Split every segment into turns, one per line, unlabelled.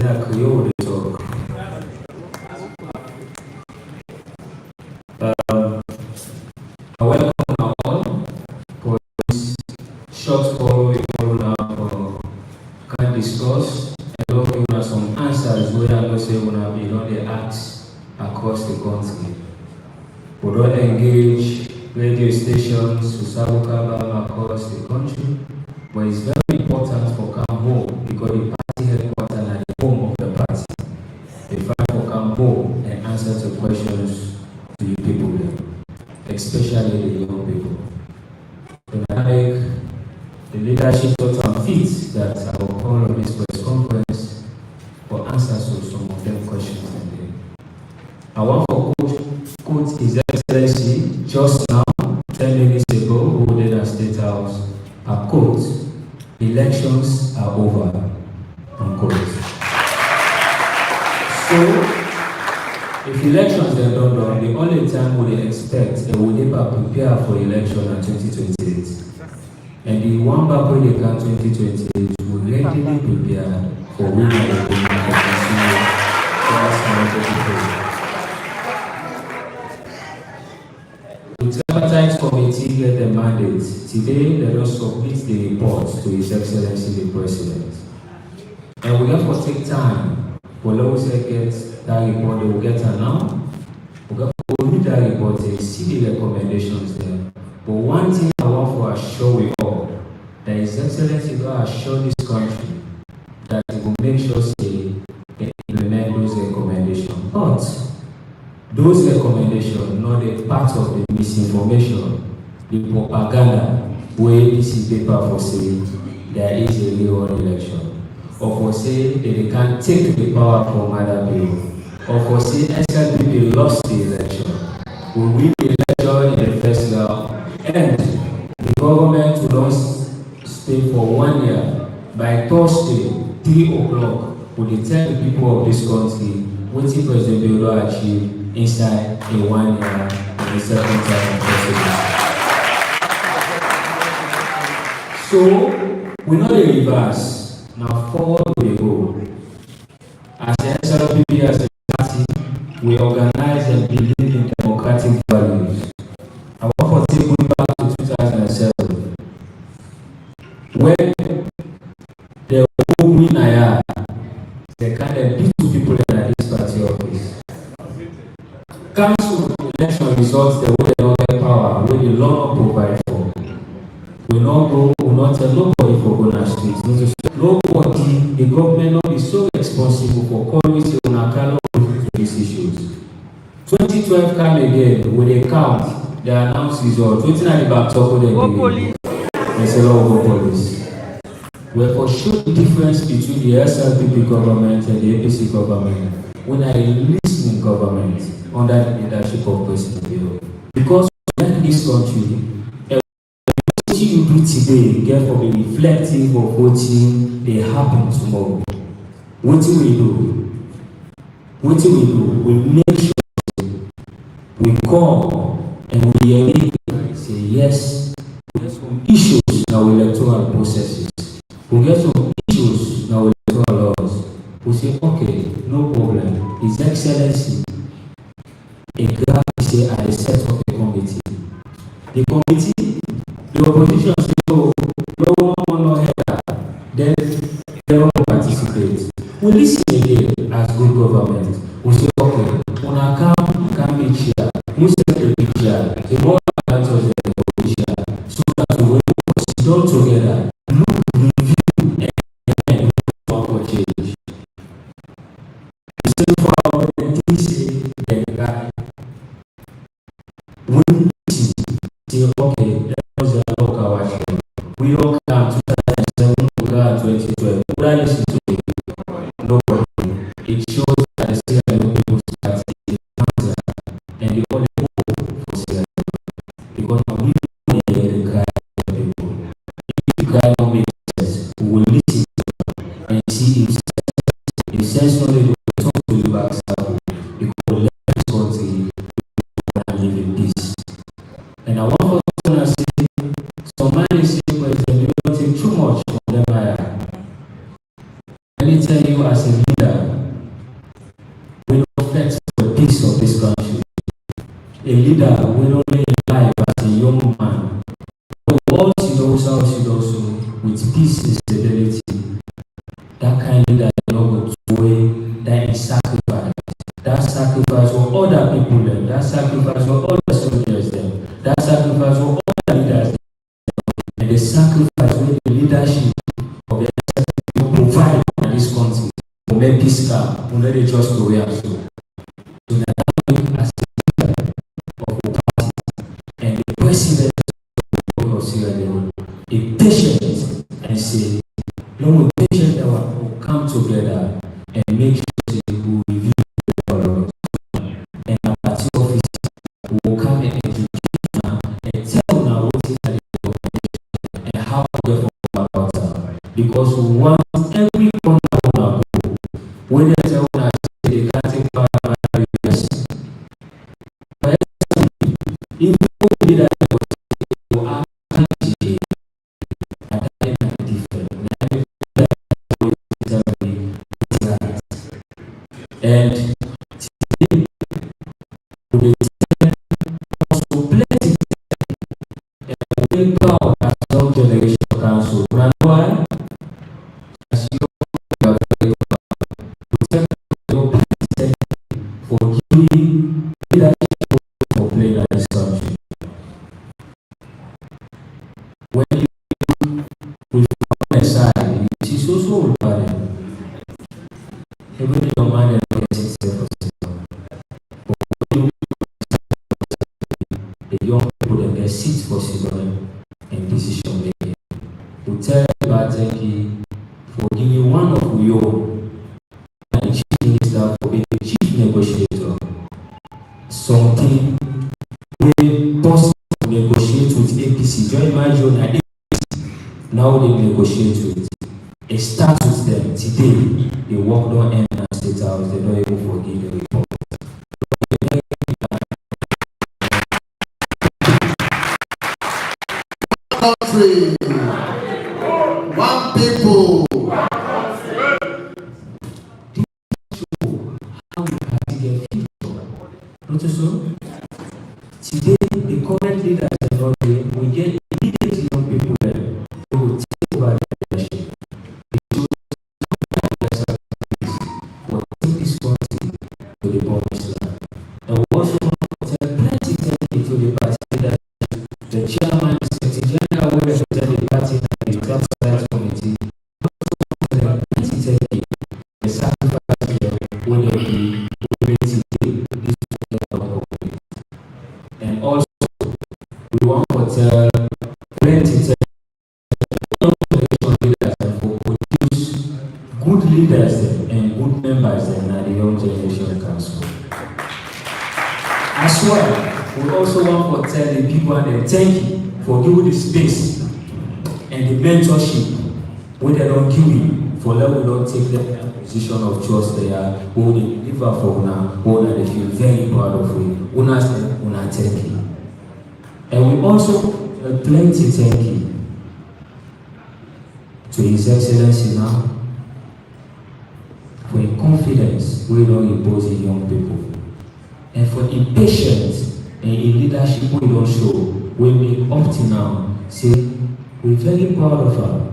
a Creole talk. I welcome all for this short call we call now for can discuss and will give us some answers where I know say we have been on the acts across the country. We don't engage radio stations to Sabukaba across the country, but it's very important for Cambo because the party headquarters are the home of the party. They fight for Cambo and answer to questions to the people there, especially the young people. So I make the leadership thought and feet that I will call on this press conference for answers to some of them questions today. I want to quote His Excellency just now, 10 minutes ago, who did at State House, a quote, elections are over, unquote. So, if elections are not done, the only time we expect they will never prepare for election in 2028. And the one back when they can 2028 will readily prepare for winning the continue the Tripartite Committee get the mandate. Today, they will submit the report to His Excellency the President. And we have to take time for those that get that report, they will get it now. We have to read that report and see the recommendations there. But one thing I want to assure we all, that His Excellency will assure this country that it will make sure they implement those recommendations. But those recommendations, not a part of the misinformation, the propaganda, where this is paper for saying there is a real election, or for saying that they can take the power from other people, or for saying SLPP lost the election, we win the election in the first round, and the government will not stay for 1 year. By Thursday, 3 o'clock, we will tell the people of this country what the President will achieve inside a 1 year and a second time presidency. So, we know the reverse. Now forward we go. As the SLPP, as a party, we organize and believe in democratic values. I want to take you back to 2007. When the winner, they kind of beat two people in this party office. Council election results, the way they don't get power, where the law not provide for. We not go, we not tell nobody for going to streets. Nobody, the government not be so responsible for calling to Nakalo to these issues. 2012 come again, when they count, they announce results. Waiting at the back top of the police. They say, go police. We have for sure the difference between the SLPP government and the APC government when I listening government under the leadership of President Bill. Because in this country, what you do today, therefore be reflective of what they happen tomorrow. What do we do? What do we do? We make sure we call and we engage and say yes, we have some issues in our electoral processes. We get some issues in our electoral laws. We say, okay, no problem. His Excellency, a grant say at the set of the committee. The committee, the opposition say, no one no head, then they don't participate. We listen again as good government. We say, okay, when I come be chair, we set the picture, the more advantages the opposition, so that we will sit down together, look, review, and work for change. The same for our DC, the guy. When we say, okay, that was a local watch. We all come 2007, we got 2012. Would I listen to it? No problem. It shows that the Sierra Leone people start the answer and the only hope for Sierra Leone. Because we know the guy people. If the guy don't make sense, we will listen and see if sense not able to talk to you back south. Because let this country and live in peace. And I want to say, some man is saying, President, you don't take too much from them. Let me tell you, as a leader, will affect the peace of this country. A leader will only live as a young man. All should also with peace and stability. That kind of leader is not going to away, that is sacrifice. That sacrifice for other people them. That sacrifice for other soldiers them. That sacrifice for other leaders them. And the sacrifice with the leadership of the provide in this country for make peace come. We not just the way and so. So that as a leader of the party and the president of Sierra Leone, be patient and say, no, we patient that will come together and make sure that we will review the law. And our party office will come and educate and tell now what is the law and how to get about that. Because we want every corner of our go, when they tell us they can't take power of our US. But if we do that, and today, we also plenty and we proud as young generation council. You know why? As you are very proud for giving leadership for playing in this country. When you with one side, you see so bad. Every young man the young people that get seats for civilian and decision making. We tell thank you for giving one of your and chief minister for being the chief negotiator. Something we possible to negotiate with APC. Join my journal. Now they negotiate with. It starts with them today. They work on end and state house. They don't even forgive the report.
Country, one people.
How we have to get future. Not so? Today, the current leaders are not there. We get immediate young people there who will take over the leadership. Will take this country to the promised land. And we also want to tell plenty thank to the party leadership, the chairman, the secretary general, who represent the party and the tax rights committee. The sacrifice will be and also we want to tell plenty leaders for produce good leaders and good members in the Young Generation Council. As well, we also want to tell the people and thank you for giving the space and the mentorship when they don't give you for let we don't take the position of trust they are who they deliver for now, who they feel very proud of it. Una thank you. And we also plenty thank you to His Excellency now for the confidence we don't impose in young people. And for the patience and in leadership we don't show, we make up to now say we're very proud of her.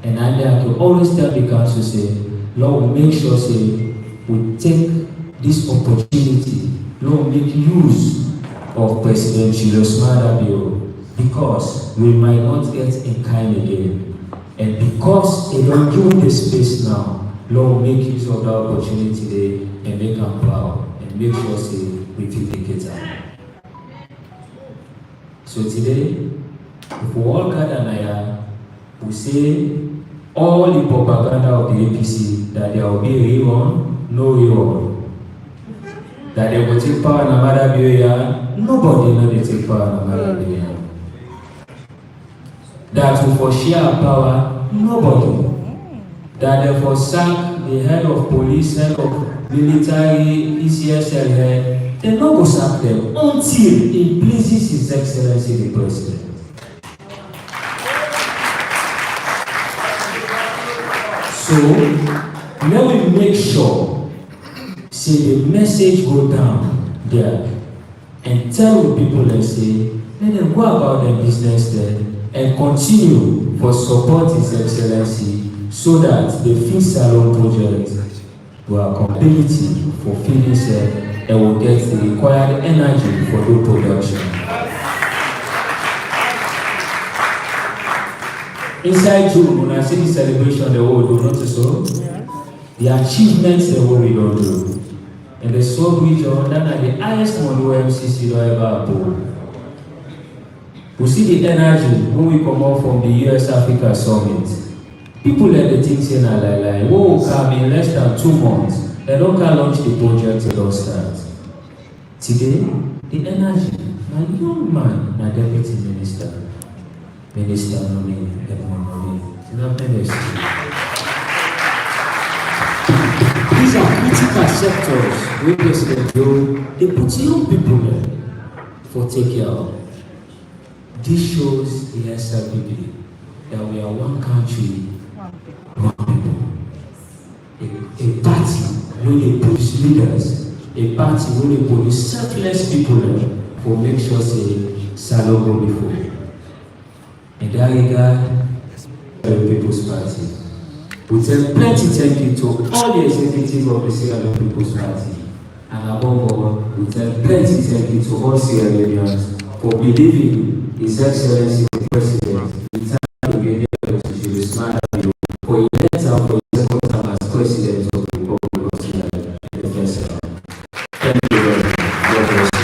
And I can always tell the council say, Lord, make sure say we take this opportunity, Lord, make use of President Julius Maada because we might not get in kind again. And because they don't give the space now, Lord, make use of that opportunity today and make them proud and make sure say we vindicate her. So today, if we all gather we say all the propaganda of the APC that there will be a rerun, no rerun. That they will take power in Amada Bioya, nobody know they take power in Amada Bioya. That will for share power, nobody. That they for sack the head of police, head of military, ECSL head, they not go sack them until it pleases His Excellency the President. So, Let me make sure, say the message go down there and tell the people and say, let them go about their business there and continue for support His Excellency so that the Fish Salon project will have ability for finish and will get the required energy for the production. Inside June, when I see the celebration, the world do notice so. The achievements the world we don't do. And the sub region, that are the highest one OMCC don't ever pull. We see the energy when we come out from the US Africa Summit. People let the things say like, whoa, come in less than 2 months. They don't can launch the project, they don't start. Today, the energy, my young man, my deputy minister, Minister Noni, These are critical sectors where President Joe, they put young people there for take care of. This shows the SLPP that we are one country, one people. A party where they push leaders, a party where they put selfless people there for make sure say Salon go before. In that regard, the People's Party. We tell plenty thank you to all the executives of the Sierra People's Party. And above all, we tell plenty thank you to all Sierra Leoneans for believing His Excellency the President in time to get the relationship smart for a letter for his second term as President of the Republic of Sierra Leone. Thank you very much. God bless you.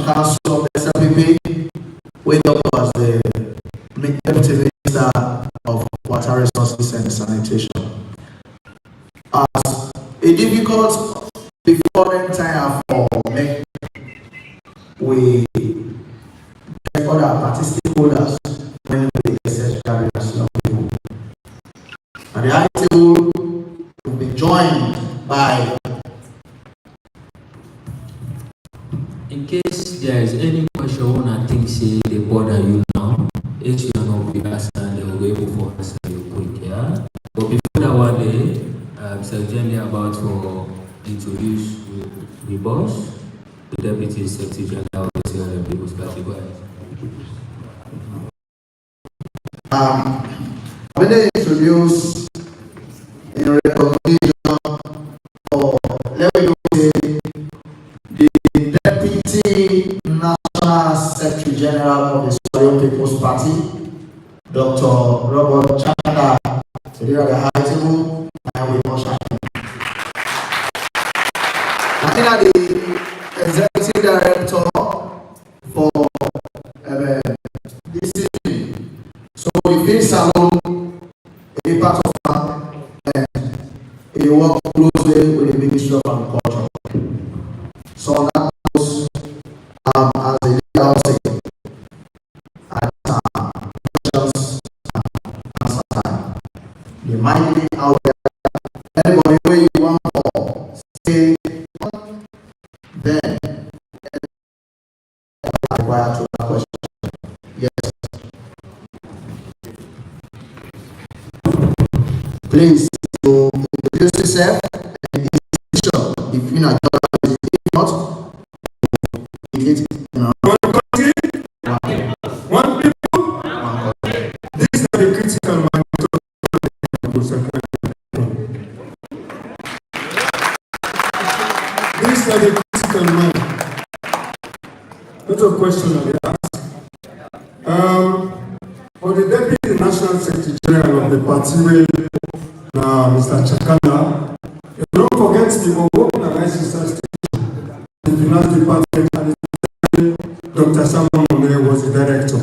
Council of the SLPP, with as the Deputy Minister of Water Resources and Sanitation. As a difficult before time for me, we get other party stakeholders when we assess national people. And the ITU will be joined by.
In case there is any question I think say they bother you now, if you are not be asked, they will be able to answer you quick, yeah? But before that one day, Mr. Jenny about to introduce the boss, the Deputy Secretary General of the Sierra People's Party. Go ahead.
I'm going to introduce in recognition of, let me say, the Deputy National Secretary General of the Leone People's Party, Dr. Robert Chanda, today at the high table, and we must and the Executive Director for this evening. So the Fish Salon, a part of that, and he work closely with the Ministry of Agriculture. So that was as a legal secretary at questions and answer time. Remind me out there, anybody where you want to stay, then required to that question. Yes. Please to introduce yourself and institution if you know if not.
One people, these are the critical matters. These are the critical matters. That's a question I asked. For the Deputy National Secretary General of the party, Mr. Chakana, don't forget the organized research station, the finance department, and Dr. Samuel was the director.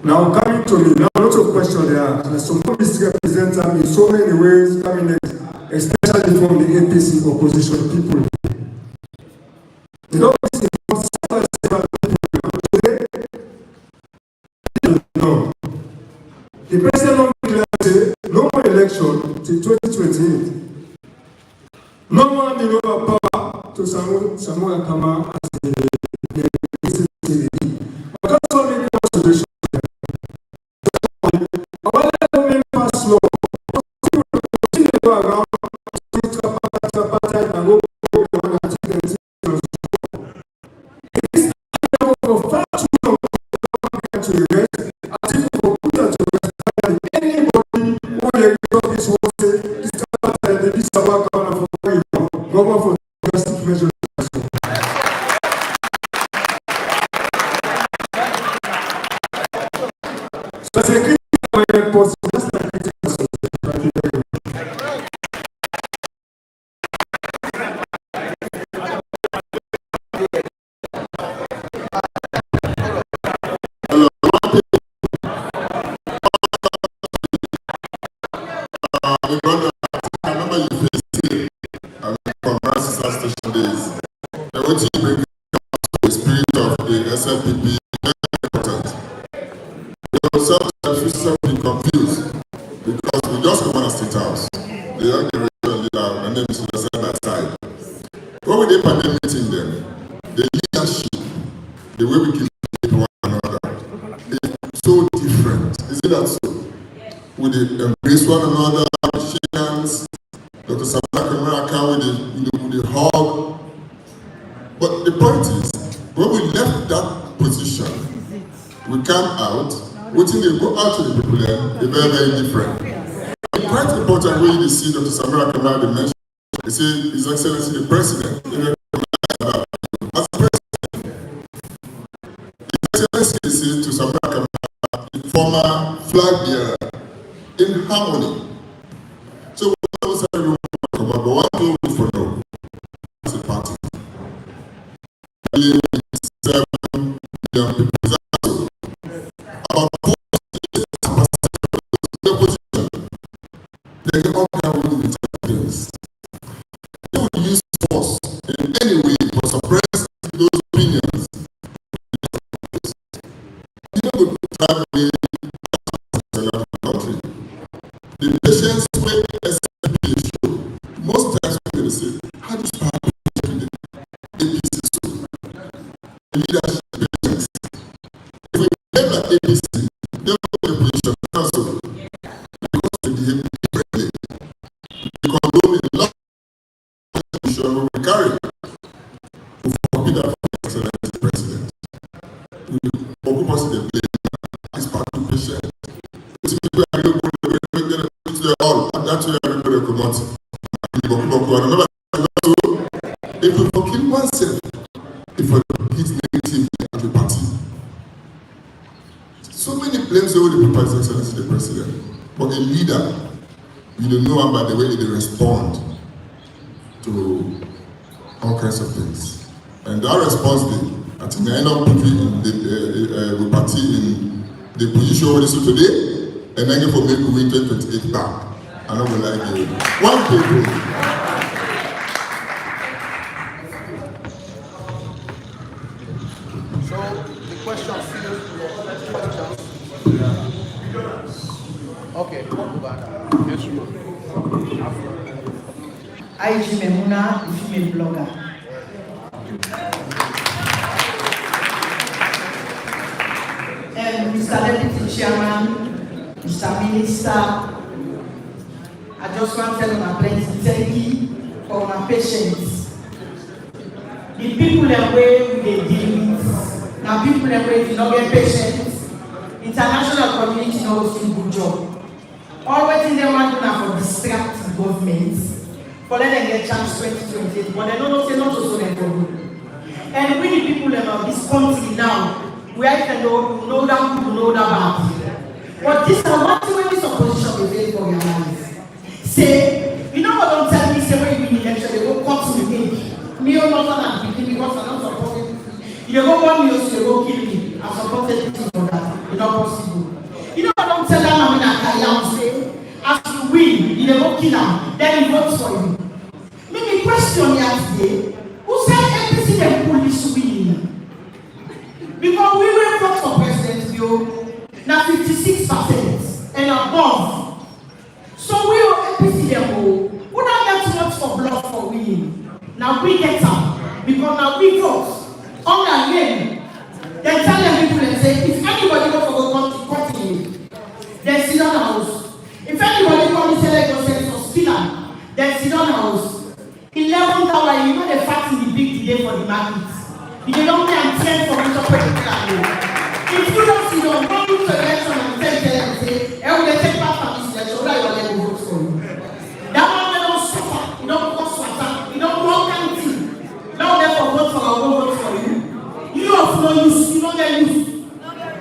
Now coming to me, now a lot of questions there. There's some misrepresent them in so many ways, coming especially from the APC opposition people. You know, no. The president handing over power to Samuel Kama as the but that's only the consideration. Our government pass law. People go around and go for far too long to the rest. I think for Peter to rest anybody who they talk is what the Sabbath government for drastic measures. So it's a critical post.
One another, shake hands, Dr. Sabaka America with the hug. But the point is, when we left that position, we came out, waiting they go out to the people there, they're very, very different. It's quite important when you see Dr. Sabaka America mention, they say, His Excellency the President, as President. His Excellency says to Sabaka America, the former flag bearer, in harmony. So what was everyone talk about? But one thing we for now as a party. 7 million people. About 4% the opposition. They all can win with things. They would use force in any way to suppress those opinions. You know, we try to be the country. The patients were SMB show. Most times when they say, how does power be APC so? Leadership patients. If we behave like APC, they will be in a position also. Because they behave differently. We condone a lot of position we carry. We forbid that for Excellency President. We occupy the blame as part of the patient. All and that's where everybody could not. If we forgive oneself, if we hit negatively at the party, so many blames over the people, His Excellency the President. But a leader, you don't know about the way they respond to all kinds of things. And that response, I think I end up putting in the party in the position where it is today. And then for me to win 2028 back. I don't like you. One people.
So the question okay, go back. Yes,
IG Memuna, the female blogger. And Mr. Deputy Chairman, Mr. Minister, I just want to tell you plenty thank you for my patience. The people that way we deal with, now people that way do not get patience. International community knows do good job. Always in them want to now for distract the government, for let them get chance 2028, but they don't say not to so them for good. And we the people of this country now, we have to know that good, know that bad. But this is what when this opposition will fail for your life. Say, you know what don't tell me, say when you win the election, they go cut to me. Me or not than picking because I don't support it. You go want me or you go kill me. I support it for that. It's not possible. You know what don't tell them I'm in a Kaya say, as you win, you go kill them, then he votes for you. Maybe question yesterday, who said everything the police win? Because we will vote for President Yo. Now 56% and above. So we are APC them all. We don't get too much for blood for winning. Now we get up because now we vote on our name. They tell them people and say, if anybody go for the continue, they sit on the house. If anybody come and say they go say for stealer, they sit on the house. 11th hour, you know the fact in the big delay for the market. If you don't pay and train for which operator. If you don't see them, go to the election and say, will they take part from this election? What are you vote for you? That one they don't suffer. You don't go sweater. You don't go all kind of thing. Now therefore vote for our vote for you. You have no use. You don't get use. You don't get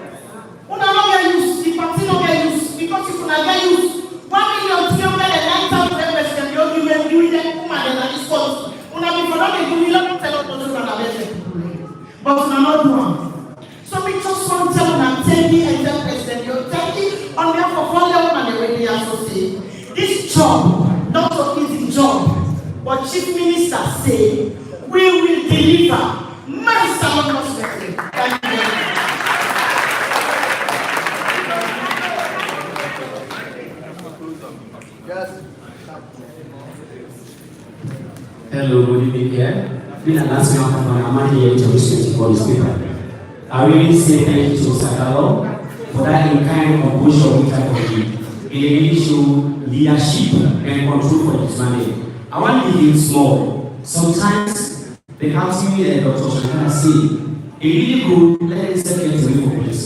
use. The party don't get use because if you don't get use, 1 million 309,000 members you will do them woman and this court. Una before not they do not tell us what to do. But we are not doing. So we just want to tell them, thank you and tell President, you thank you on behalf of all the women the way they associate. This job, not an easy job, but Chief Minister say, we will deliver. My salon perspective. Thank you.
Yes.
Hello, good evening here. Been an announcement from my man here to receive for this paper. I really say thank you to Mr. Carlo for that in kind of push of which I forgive. It really show leadership and control for his money. I want to give you small. Sometimes they have to me and Dr. Shakana say, it really good, let them step into the police.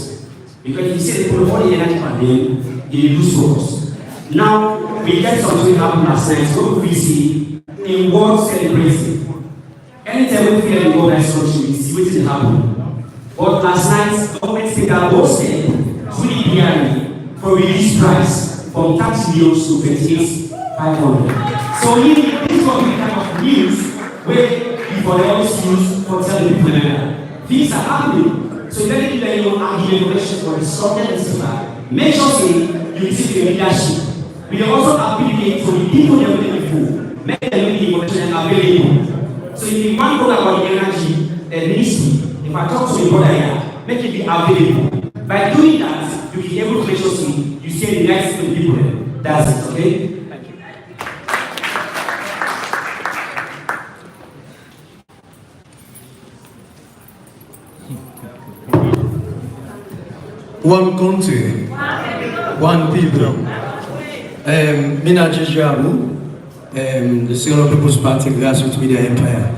Because he said, the all the energy per day, he lose focus. Now, we get something happen last night, so we see in world celebration. Anytime we feel the organized structure, we see what is happening. But last night, government speaker was said to the DRE for release price from 30 million to 28,500. So this was the kind of news where people always use for telling people things are happening. So let me tell you and give information for the subject and speaker. Make sure say you receive the leadership. We also appeal to the people that are before. Make them the information available. So if you want to talk about the energy, at least if I talk to the brother here, make it be available. By doing that, you can be able to make sure you say the next to the people. That's it, okay? Thank you.
One country, one people. Mina Jijabu, the Leone People's Party Grassroots Media Empire.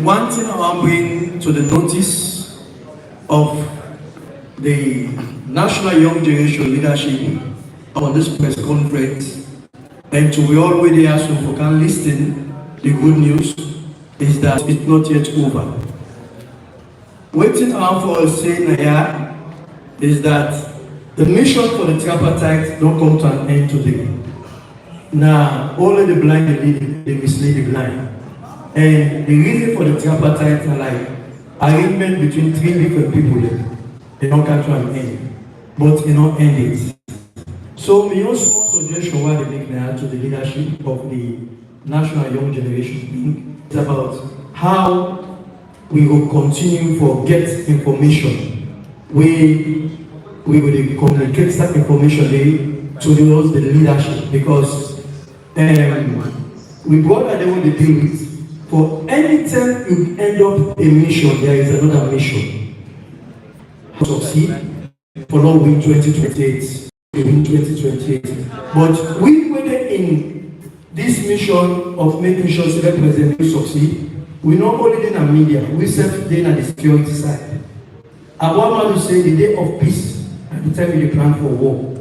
One thing I want to bring to the notice of the National Young Generation Leadership on this press conference, and to we all already ask for can listen the good news is that it's not yet over. Waiting around for us saying here is that the mission for the tripartite don't come to an end today. Now, only the blind they mislead the blind. And the reason for the tripartite are like arrangement between 3 different people. They don't come to an end, but they don't end it. So, my own small suggestion why they make now to the leadership of the National Young Generation is about how we will continue for get information. We will communicate that information to the leadership because we brought that they want to deal with. For any time you end up a mission, there is another mission. To succeed for not win 2028, we win 2028. But we whether in this mission of making sure the president will succeed, we not only in the media, we serve in the security side. I want to say the day of peace at the time we plan for war.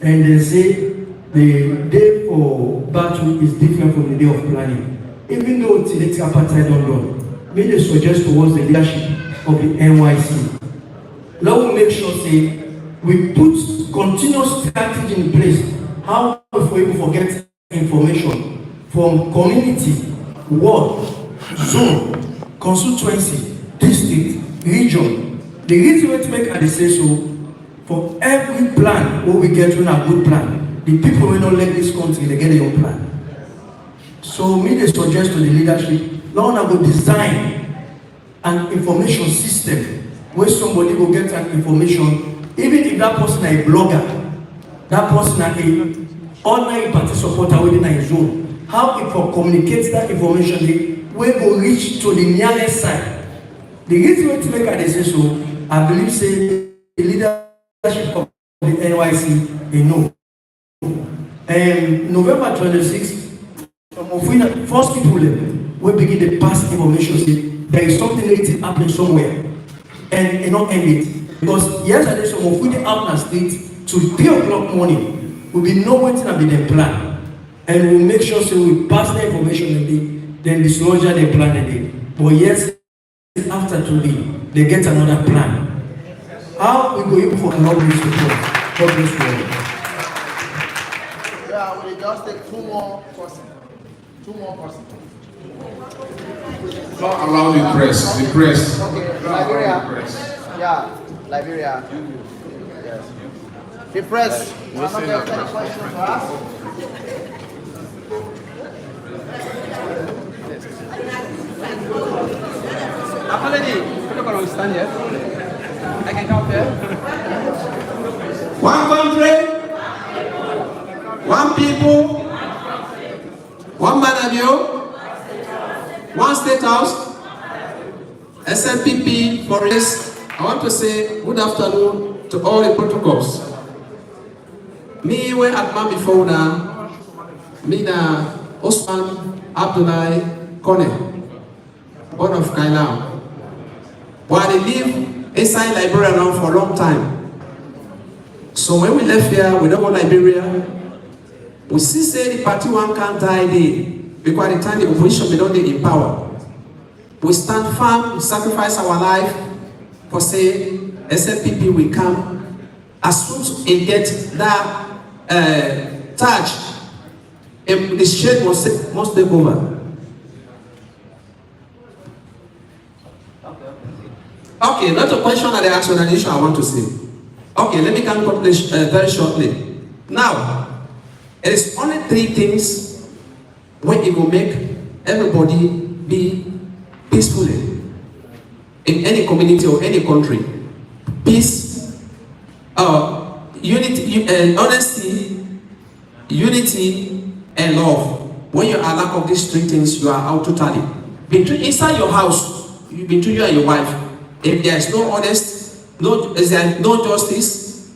And they say the day for battle is different from the day of planning. Even though it's the tripartite don't run, may they suggest towards the leadership of the NYC. Let us make sure say we put continuous strategy in place. How if we forget information from community, ward, zone, constituency, district, region. The reason we make and they say so for every plan what we get on a good plan. The people will not let this country they get their own plan. So me they suggest to the leadership, now I go design an information system where somebody will get an information, even if that person is a blogger, that person is an ordinary party supporter within a zone. how it for communicate that information, the way go reach to the nearest side. The reason why to make a decision, I believe say the leadership of the NYC, they know. November 26th, some of the first people will begin to pass information. Say there is something negative happening somewhere, and not end it. Because yesterday, some of the Outland State to 3 o'clock morning, we will know what will be the plan, and we will make sure so we pass the information then dislodge the plan again. But yes, after today, they get another plan. How we go for public support? Public support.
Yeah, we just take two more persons.
Not allow the press. The press.
Okay, Liberia. Yeah, Liberia. Yes. The press. You have any questions for us?
Apology. Stand here. I can count there.
One country, one people, one manager, one state house, SNPP for this. I want to say good afternoon to all the protocols. Me, we at man before now, me na Osman Abdullahi Kone, born of Kailam. But I live inside Liberia now for a long time. So when we left here, we don't go Liberia. We see say the party one can't die there because the time the opposition they don't get in power. We stand firm, we sacrifice our life for say SNPP will come as soon as it get that touch. The state must take over. Okay, not a question that they asked on an issue I want to say. Okay, let me come to this very shortly. Now, it is only 3 things when it will make everybody be peacefully in any community or any country. Peace, unity, honesty, unity, and love. When you are lack of these 3 things, you are out totally. Inside your house, between you and your wife, if there is no honest, no justice,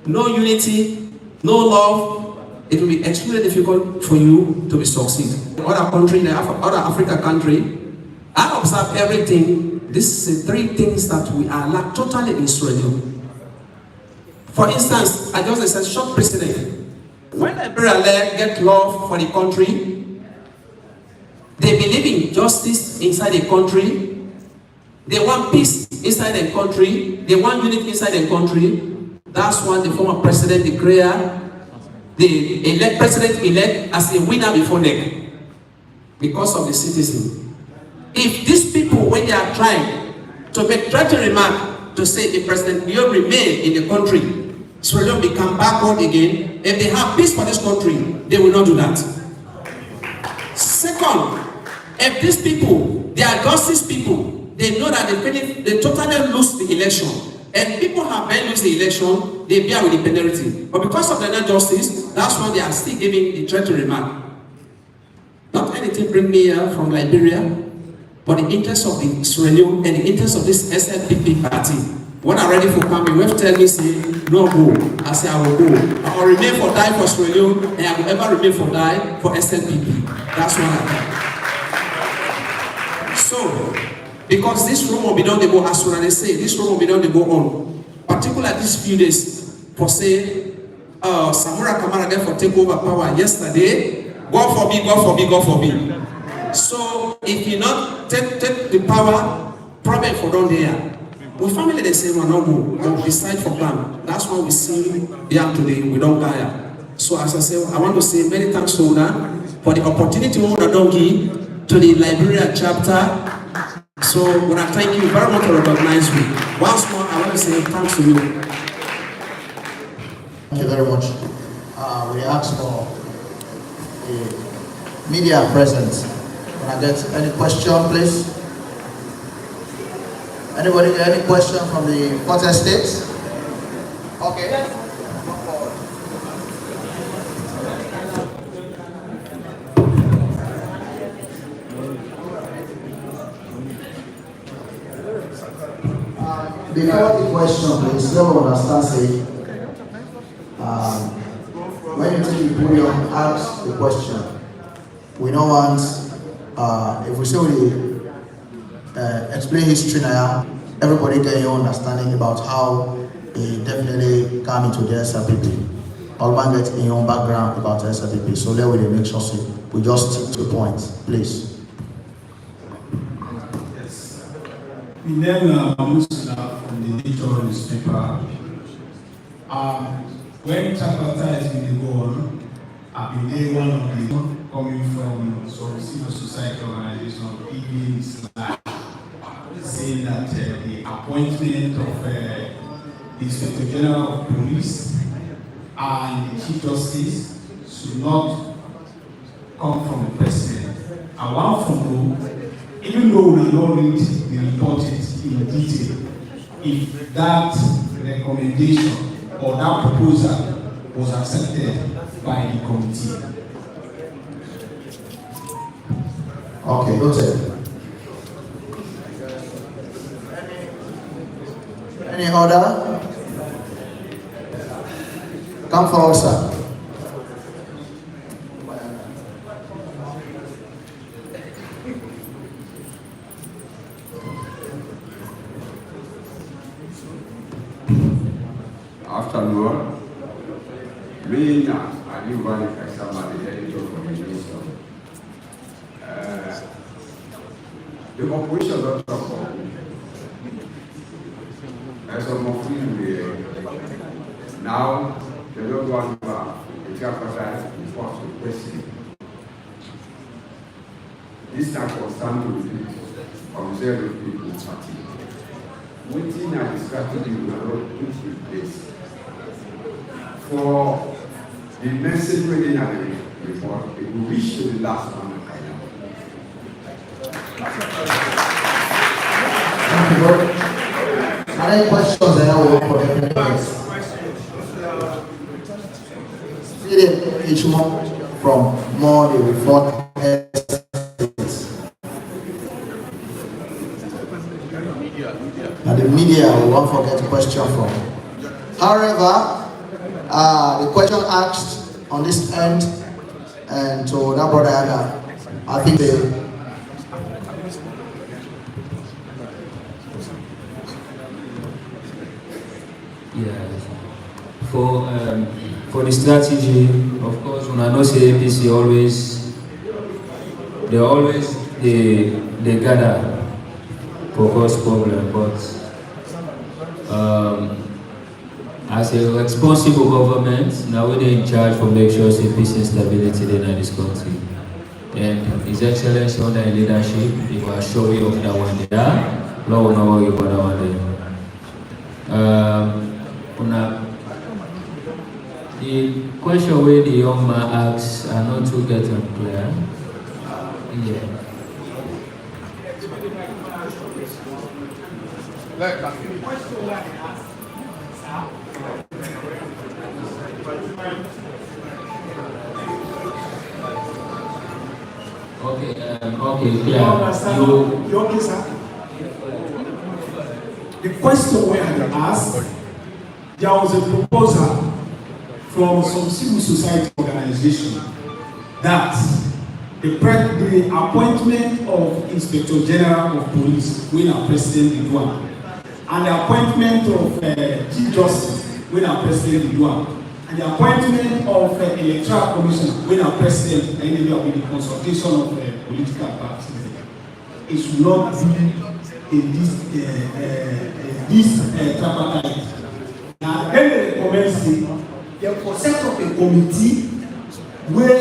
no unity, no love, it will be extremely difficult for you to be succeed. Other country, other African country, I observe everything. This is 3 things that we are lack totally in Sierra Leone. For instance, I just said short precedent. When Liberia get love for the country, they believe in justice inside the country. They want peace inside the country. They want unity inside the country. That's why the former president declared the president-elect as a winner before them because of the citizen. If these people, when they are trying to make threatening remark to say the president will remain in the country, so they don't become backward again, if they have peace for this country, they will not do that. Second, if these people, they are justice people, they know that they totally lose the election. And people have been lose the election, they bear with the penalty. But because of the injustice, that's why they are still giving the threat to remark. Not anything bring me here from Liberia, but the interest of the Sierra Leone and the interest of this SNPP party. When I'm ready for coming, you have to tell me, say, no go. I say, I will go. I will remain for die for Sierra Leone, and I will ever remain for die for SNPP. That's what I do. So, because this room will be done to go, as soon as they say, this room will be done to go on. Particularly these few days, for say, Samura Kamara there for take over power yesterday. God forbid, God forbid, God forbid. So, if you not take the power, problem for down there. With family, they say, no, no, go. Decide for plan. That's why we see here today, we don't tire. So, as I say, I want to say many thanks to Una for the opportunity we don't give to the Liberia chapter. So, when I thank you very much for recognizing me. Once more, I want to say thanks to you.
Thank you very much. We ask for the media present. Can I get any question, please? Anybody got any question from the Quarter States? Okay. Before the question, please, let me understand, say, when you take the podium, ask the question. We don't want, if we say we explain history now, everybody get your understanding about how they definitely come into the SRPP. All one get in your background about SRPP. So let me make sure we just stick to the point, please.
My name is Musula from the Leone newspaper. When Chapter is going to go on, I've been there one of the coming from some civil society organization giving his life, saying that the appointment of the Inspector General of Police and the Chief Justice should not come from the President. I want to know, even though we don't read the report in detail, if that recommendation or that proposal was accepted by the committee.
Okay, noted. Any other? Come forward, sir.
Afternoon, me now, I didn't want to somebody editor for the minister. The opposition don't talk about it. As a mockery, now they don't want to jeopardize the force of the president. This time concerned to the observed people party. Waiting and the strategy will not put in place. For the message reading at the report, it will reach to the last one.
Thank you, Lord. Are there questions that I will for the next? Each month from more the report. And the media will not forget the question from. However, the question asked on this end, and to that brother, I think they.
Yeah. For the strategy, of course, when I know say APC they gather for cause problem, but as a responsible government, now we're in charge for make sure say peace and stability in this country. And His Excellency under the leadership, he will assure you of that one there. Lord will not worry about that one there. The question where the young man asks are not too getting clear. Yeah. Okay, yeah.
You okay, sir? The question where I asked, there was a proposal from some civil society organization that the appointment of Inspector General of Police when our President Leone and the appointment of Chief Justice when our President Leone and the appointment of Electoral Commission when our President ended up with the consultation of political parties. It should not be in this tripartite. Now, then they recommend they will set up a committee where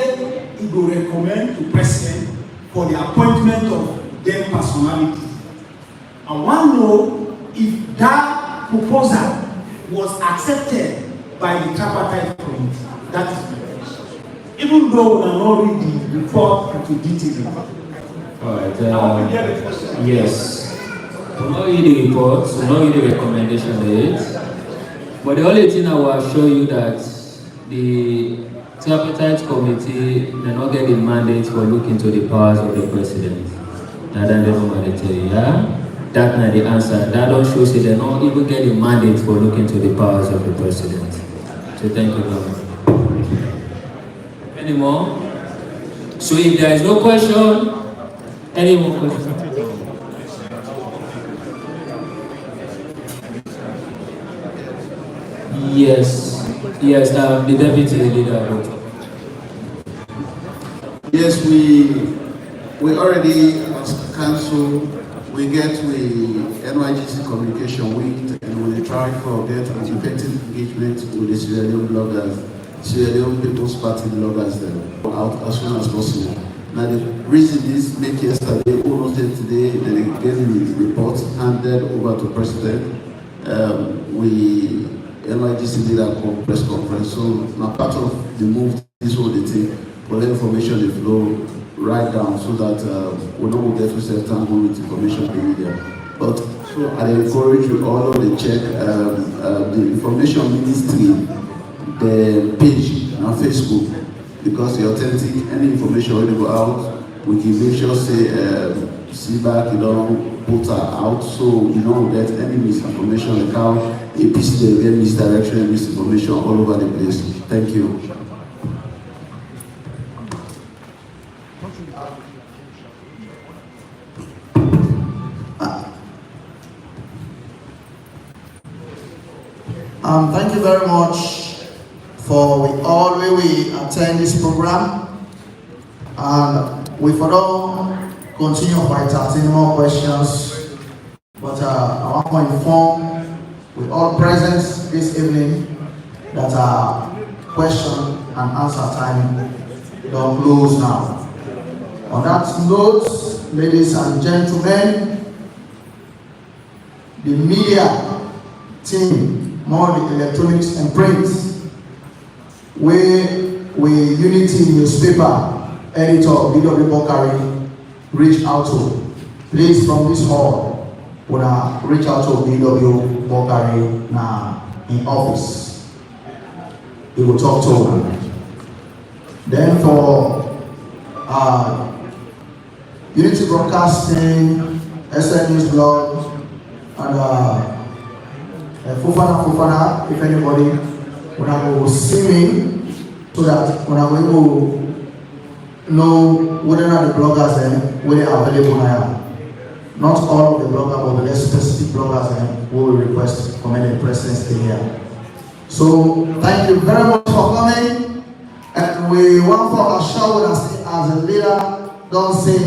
it will recommend to President for the appointment of their personality. I want to know if that proposal was accepted by the tripartite committee. That is my question. Even though we are not reading the report into detail.
All right. Yes. We'll not read the report, we'll not read the recommendation there. But the only thing I will show you that the tripartite committee did not get the mandate for looking into the powers of the president. That I don't know what they tell you, yeah? That not the answer. That don't show say they don't even get a mandate for looking to the powers of the president. So thank you, Governor. Any more? So if there is no question, any more question? Yes, the deputy leader.
Yes, we already, as council, we get with NYGC Communication Week and we try for get an effective engagement with the Sierra Leone bloggers, Sierra Leone People's Party bloggers them out as soon as possible. Now the reason is make yesterday, almost today, they get the report handed over to President. NYGC did a press conference, so now part of the move this whole thing for the information they flow right down so that we don't get to certain with information in the media. But so I encourage you all to check the information ministry, the page on Facebook, because the authentic any information when they go out, we can make sure say see back, put her out so you don't get any misinformation like how APC they get misdirection and misinformation all over the place. Thank you. Thank you very much for we attend this program, and we for don't continue by asking more questions, but I want to inform with all present this evening that our question and answer time don't close now. On that note, ladies and gentlemen, the media team, more the electronics and print, we Unity newspaper editor BW Bokari reach out to. Please from this hall, wanna reach out to BW Bokari now in office. He will talk to him. Then for Unity Broadcasting, SN News Blog, and Fufana, if anybody, when I go see me, so that when I go know whether or not the bloggers then where they are available now. Not all of the bloggers, but the less specific bloggers then we will request for many presence here. So thank you very much for coming, and we want for assurance as a leader, don't say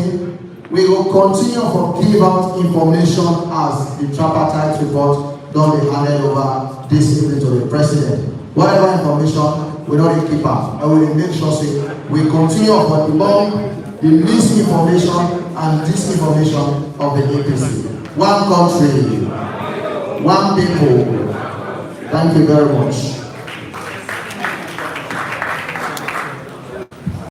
we will continue to give out information as the tripartite report don't be handed over this evening to the president. Whatever information, we don't keep up. And we will make sure say, we continue to debunk the misinformation and disinformation of the APC. One country, one people. Thank you very much.